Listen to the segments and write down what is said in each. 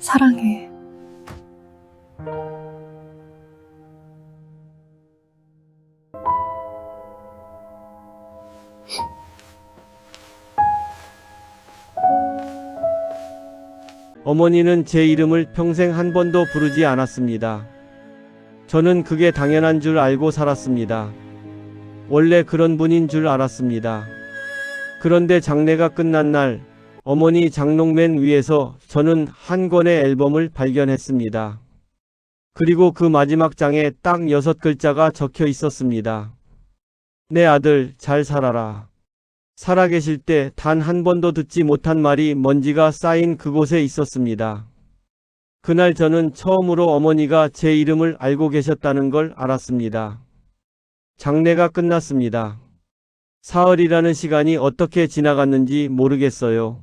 사랑해. 어머니는 제 이름을 평생 한 번도 부르지 않았습니다. 저는 그게 당연한 줄 알고 살았습니다. 원래 그런 분인 줄 알았습니다. 그런데 장례가 끝난 날, 어머니 장롱맨 위에서 저는 한 권의 앨범을 발견했습니다. 그리고 그 마지막 장에 딱 6글자가 적혀 있었습니다. 내 아들 잘 살아라. 살아계실 때 단 한 번도 듣지 못한 말이 먼지가 쌓인 그곳에 있었습니다. 그날 저는 처음으로 어머니가 제 이름을 알고 계셨다는 걸 알았습니다. 장례가 끝났습니다. 사흘이라는 시간이 어떻게 지나갔는지 모르겠어요.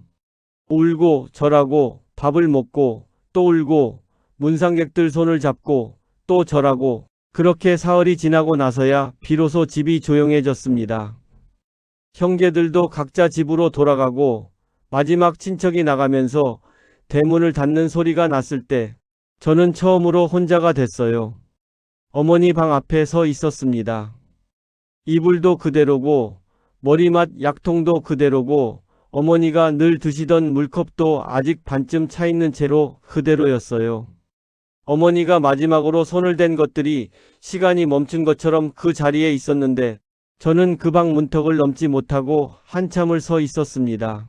울고 절하고 밥을 먹고 또 울고 문상객들 손을 잡고 또 절하고 그렇게 사흘이 지나고 나서야 비로소 집이 조용해졌습니다. 형제들도 각자 집으로 돌아가고 마지막 친척이 나가면서 대문을 닫는 소리가 났을 때 저는 처음으로 혼자가 됐어요. 어머니 방 앞에 서 있었습니다. 이불도 그대로고 머리맡 약통도 그대로고 어머니가 늘 드시던 물컵도 아직 반쯤 차 있는 채로 그대로였어요. 어머니가 마지막으로 손을 댄 것들이 시간이 멈춘 것처럼 그 자리에 있었는데 저는 그 방 문턱을 넘지 못하고 한참을 서 있었습니다.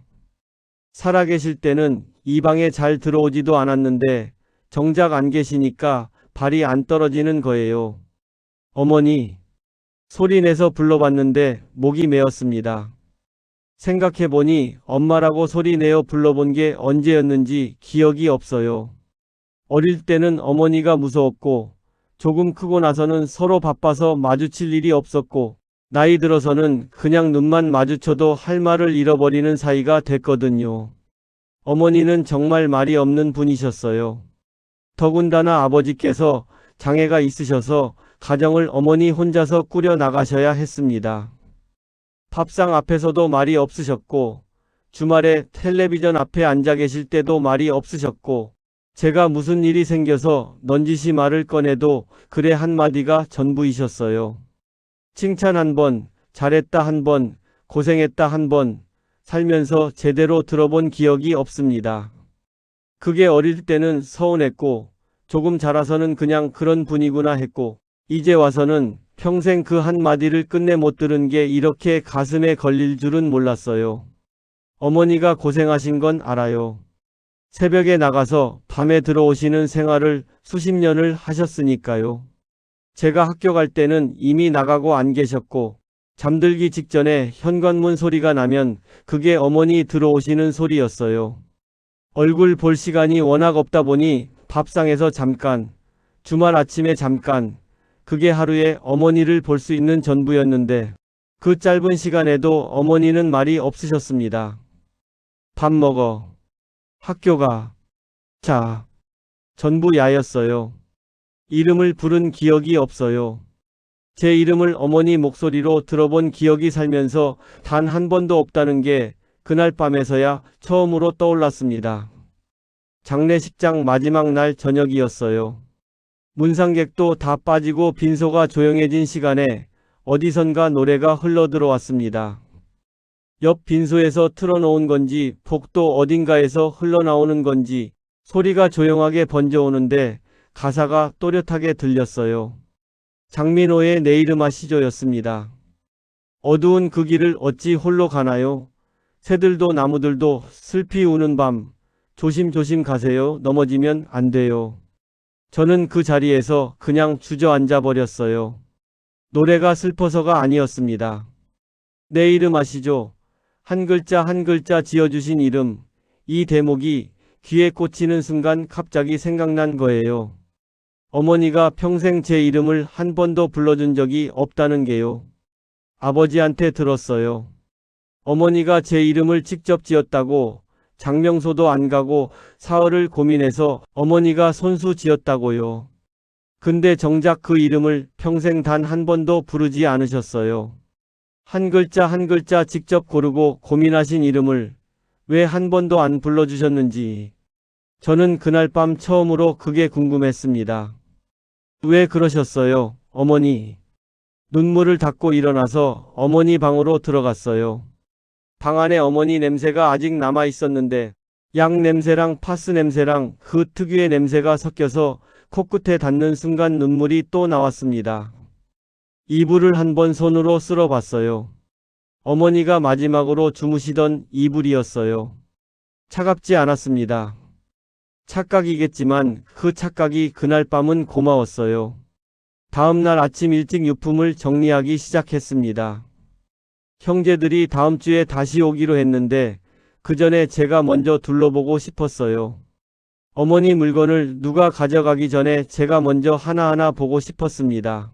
살아계실 때는 이 방에 잘 들어오지도 않았는데 정작 안 계시니까 발이 안 떨어지는 거예요. 어머니, 소리내서 불러봤는데 목이 메었습니다. 생각해보니 엄마라고 소리내어 불러본 게 언제였는지 기억이 없어요. 어릴 때는 어머니가 무서웠고 조금 크고 나서는 서로 바빠서 마주칠 일이 없었고 나이 들어서는 그냥 눈만 마주쳐도 할 말을 잃어버리는 사이가 됐거든요. 어머니는 정말 말이 없는 분이셨어요. 더군다나 아버지께서 장애가 있으셔서 가정을 어머니 혼자서 꾸려 나가셔야 했습니다. 밥상 앞에서도 말이 없으셨고 주말에 텔레비전 앞에 앉아 계실 때도 말이 없으셨고 제가 무슨 일이 생겨서 넌지시 말을 꺼내도 그래 한마디가 전부이셨어요. 칭찬 한 번, 잘했다 한 번, 고생했다 한 번, 살면서 제대로 들어본 기억이 없습니다. 그게 어릴 때는 서운했고, 조금 자라서는 그냥 그런 분이구나 했고, 이제 와서는 평생 그 한마디를 끝내 못 들은 게 이렇게 가슴에 걸릴 줄은 몰랐어요. 어머니가 고생하신 건 알아요. 새벽에 나가서 밤에 들어오시는 생활을 수십 년을 하셨으니까요. 제가 학교 갈 때는 이미 나가고 안 계셨고 잠들기 직전에 현관문 소리가 나면 그게 어머니 들어오시는 소리였어요. 얼굴 볼 시간이 워낙 없다 보니 밥상에서 잠깐, 주말 아침에 잠깐, 그게 하루에 어머니를 볼 수 있는 전부였는데 그 짧은 시간에도 어머니는 말이 없으셨습니다. 밥 먹어. 학교 가. 자. 전부 야였어요. 이름을 부른 기억이 없어요. 제 이름을 어머니 목소리로 들어본 기억이 살면서 단 한 번도 없다는 게 그날 밤에서야 처음으로 떠올랐습니다. 장례식장 마지막 날 저녁이었어요. 문상객도 다 빠지고 빈소가 조용해진 시간에 어디선가 노래가 흘러들어왔습니다. 옆 빈소에서 틀어놓은 건지 복도 어딘가에서 흘러나오는 건지 소리가 조용하게 번져오는데 가사가 또렷하게 들렸어요. 장민호의 내 이름 아시죠였습니다. 어두운 그 길을 어찌 홀로 가나요? 새들도 나무들도 슬피 우는 밤 조심조심 가세요. 넘어지면 안 돼요. 저는 그 자리에서 그냥 주저앉아 버렸어요. 노래가 슬퍼서가 아니었습니다. 내 이름 아시죠? 한 글자 한 글자 지어주신 이름. 이 대목이 귀에 꽂히는 순간 갑자기 생각난 거예요. 어머니가 평생 제 이름을 한 번도 불러준 적이 없다는 게요. 아버지한테 들었어요. 어머니가 제 이름을 직접 지었다고, 장명소도 안 가고 사흘을 고민해서 어머니가 손수 지었다고요. 근데 정작 그 이름을 평생 단 한 번도 부르지 않으셨어요. 한 글자 한 글자 직접 고르고 고민하신 이름을 왜 한 번도 안 불러주셨는지. 저는 그날 밤 처음으로 그게 궁금했습니다. 왜 그러셨어요, 어머니? 눈물을 닦고 일어나서 어머니 방으로 들어갔어요. 방 안에 어머니 냄새가 아직 남아 있었는데 약 냄새랑 파스 냄새랑 그 특유의 냄새가 섞여서 코끝에 닿는 순간 눈물이 또 나왔습니다. 이불을 한번 손으로 쓸어봤어요. 어머니가 마지막으로 주무시던 이불이었어요. 차갑지 않았습니다. 착각이겠지만 그 착각이 그날 밤은 고마웠어요. 다음날 아침 일찍 유품을 정리하기 시작했습니다. 형제들이 다음 주에 다시 오기로 했는데 그 전에 제가 먼저 둘러보고 싶었어요. 어머니 물건을 누가 가져가기 전에 제가 먼저 하나하나 보고 싶었습니다.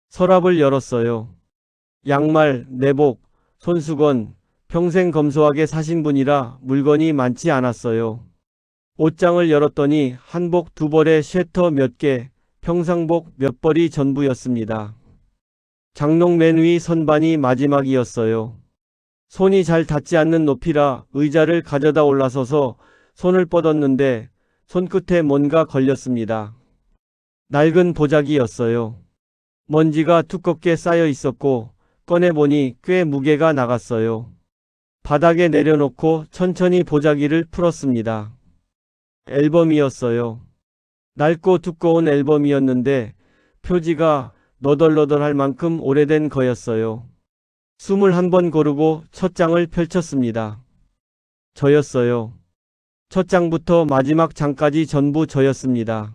서랍을 열었어요. 양말, 내복, 손수건, 평생 검소하게 사신 분이라 물건이 많지 않았어요. 옷장을 열었더니 한복 2벌에 쉐터 몇 개, 평상복 몇 벌이 전부였습니다. 장롱 맨 위 선반이 마지막이었어요. 손이 잘 닿지 않는 높이라 의자를 가져다 올라서서 손을 뻗었는데 손끝에 뭔가 걸렸습니다. 낡은 보자기였어요. 먼지가 두껍게 쌓여 있었고 꺼내보니 꽤 무게가 나갔어요. 바닥에 내려놓고 천천히 보자기를 풀었습니다. 앨범이었어요. 낡고 두꺼운 앨범이었는데 표지가 너덜너덜할 만큼 오래된 거였어요. 21번 고르고 첫 장을 펼쳤습니다. 저였어요. 첫 장부터 마지막 장까지 전부 저였습니다.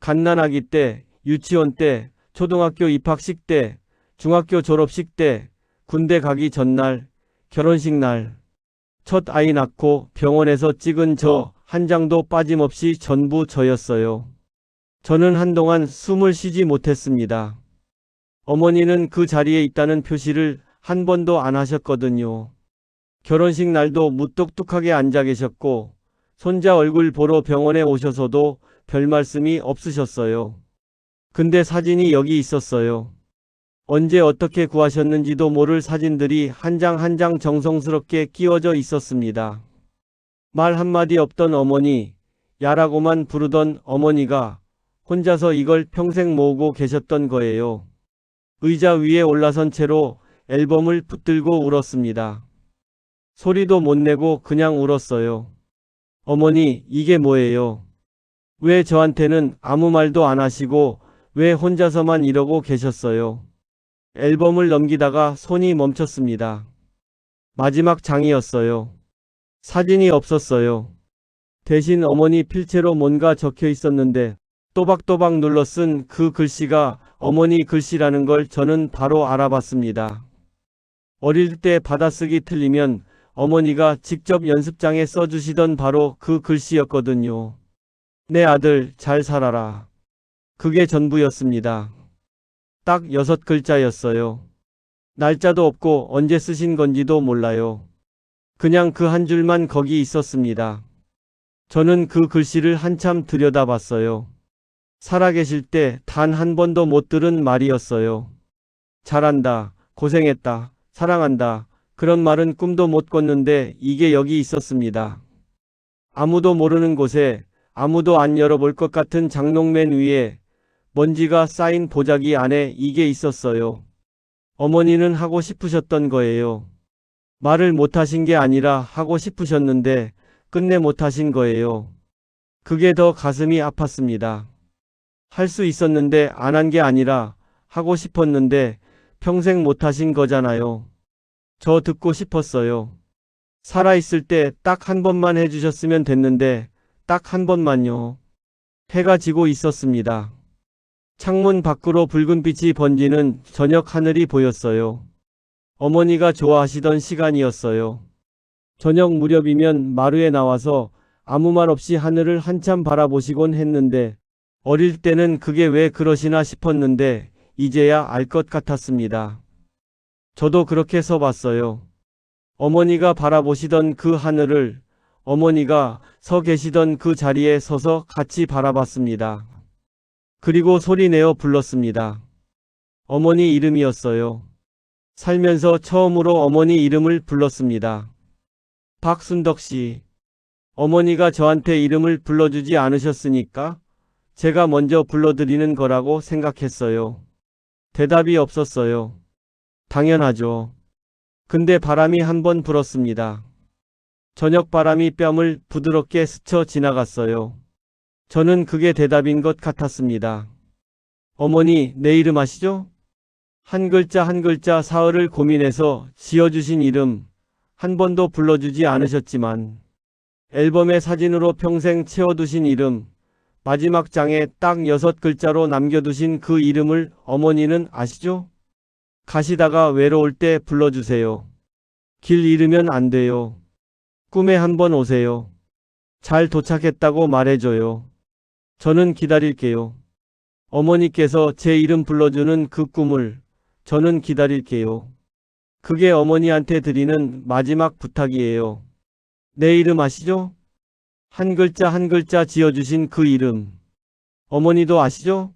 갓난아기 때, 유치원 때, 초등학교 입학식 때, 중학교 졸업식 때, 군대 가기 전날, 결혼식 날, 첫 아이 낳고 병원에서 찍은 저 한 장도 빠짐없이 전부 저였어요. 저는 한동안 숨을 쉬지 못했습니다. 어머니는 그 자리에 있다는 표시를 한 번도 안 하셨거든요. 결혼식 날도 무뚝뚝하게 앉아 계셨고 손자 얼굴 보러 병원에 오셔서도 별 말씀이 없으셨어요. 근데 사진이 여기 있었어요. 언제 어떻게 구하셨는지도 모를 사진들이 한 장 한 장 정성스럽게 끼워져 있었습니다. 말 한마디 없던 어머니, 야라고만 부르던 어머니가 혼자서 이걸 평생 모으고 계셨던 거예요. 의자 위에 올라선 채로 앨범을 붙들고 울었습니다. 소리도 못 내고 그냥 울었어요. 어머니, 이게 뭐예요? 왜 저한테는 아무 말도 안 하시고 왜 혼자서만 이러고 계셨어요? 앨범을 넘기다가 손이 멈췄습니다. 마지막 장이었어요. 사진이 없었어요. 대신 어머니 필체로 뭔가 적혀 있었는데 또박또박 눌러 쓴 그 글씨가 어머니 글씨라는 걸 저는 바로 알아봤습니다. 어릴 때 받아쓰기 틀리면 어머니가 직접 연습장에 써주시던 바로 그 글씨였거든요. 내 아들 잘 살아라. 그게 전부였습니다. 딱 6글자였어요. 날짜도 없고 언제 쓰신 건지도 몰라요. 그냥 그 한 줄만 거기 있었습니다. 저는 그 글씨를 한참 들여다봤어요. 살아계실 때 단 한 번도 못 들은 말이었어요. 잘한다, 고생했다, 사랑한다. 그런 말은 꿈도 못 꿨는데 이게 여기 있었습니다. 아무도 모르는 곳에 아무도 안 열어볼 것 같은 장롱맨 위에 먼지가 쌓인 보자기 안에 이게 있었어요. 어머니는 하고 싶으셨던 거예요. 말을 못하신 게 아니라 하고 싶으셨는데 끝내 못하신 거예요. 그게 더 가슴이 아팠습니다. 할 수 있었는데 안 한 게 아니라 하고 싶었는데 평생 못하신 거잖아요. 저 듣고 싶었어요. 살아있을 때 딱 한 번만 해주셨으면 됐는데 딱 한 번만요. 해가 지고 있었습니다. 창문 밖으로 붉은 빛이 번지는 저녁 하늘이 보였어요. 어머니가 좋아하시던 시간이었어요. 저녁 무렵이면 마루에 나와서 아무 말 없이 하늘을 한참 바라보시곤 했는데 어릴 때는 그게 왜 그러시나 싶었는데 이제야 알 것 같았습니다. 저도 그렇게 서 봤어요. 어머니가 바라보시던 그 하늘을 어머니가 서 계시던 그 자리에 서서 같이 바라봤습니다. 그리고 소리내어 불렀습니다. 어머니 이름이었어요. 살면서 처음으로 어머니 이름을 불렀습니다. 박순덕 씨. 어머니가 저한테 이름을 불러주지 않으셨으니까 제가 먼저 불러드리는 거라고 생각했어요. 대답이 없었어요. 당연하죠. 근데 바람이 한 번 불었습니다. 저녁 바람이 뺨을 부드럽게 스쳐 지나갔어요. 저는 그게 대답인 것 같았습니다. 어머니, 내 이름 아시죠? 한 글자 한 글자 사흘을 고민해서 지어주신 이름, 한 번도 불러주지 않으셨지만 앨범에 사진으로 평생 채워두신 이름, 마지막 장에 딱 6글자로 남겨두신 그 이름을 어머니는 아시죠? 가시다가 외로울 때 불러주세요. 길 잃으면 안 돼요. 꿈에 한번 오세요. 잘 도착했다고 말해줘요. 저는 기다릴게요. 어머니께서 제 이름 불러주는 그 꿈을 저는 기다릴게요. 그게 어머니한테 드리는 마지막 부탁이에요. 내 이름 아시죠? 한 글자 한 글자 지어주신 그 이름. 어머니도 아시죠?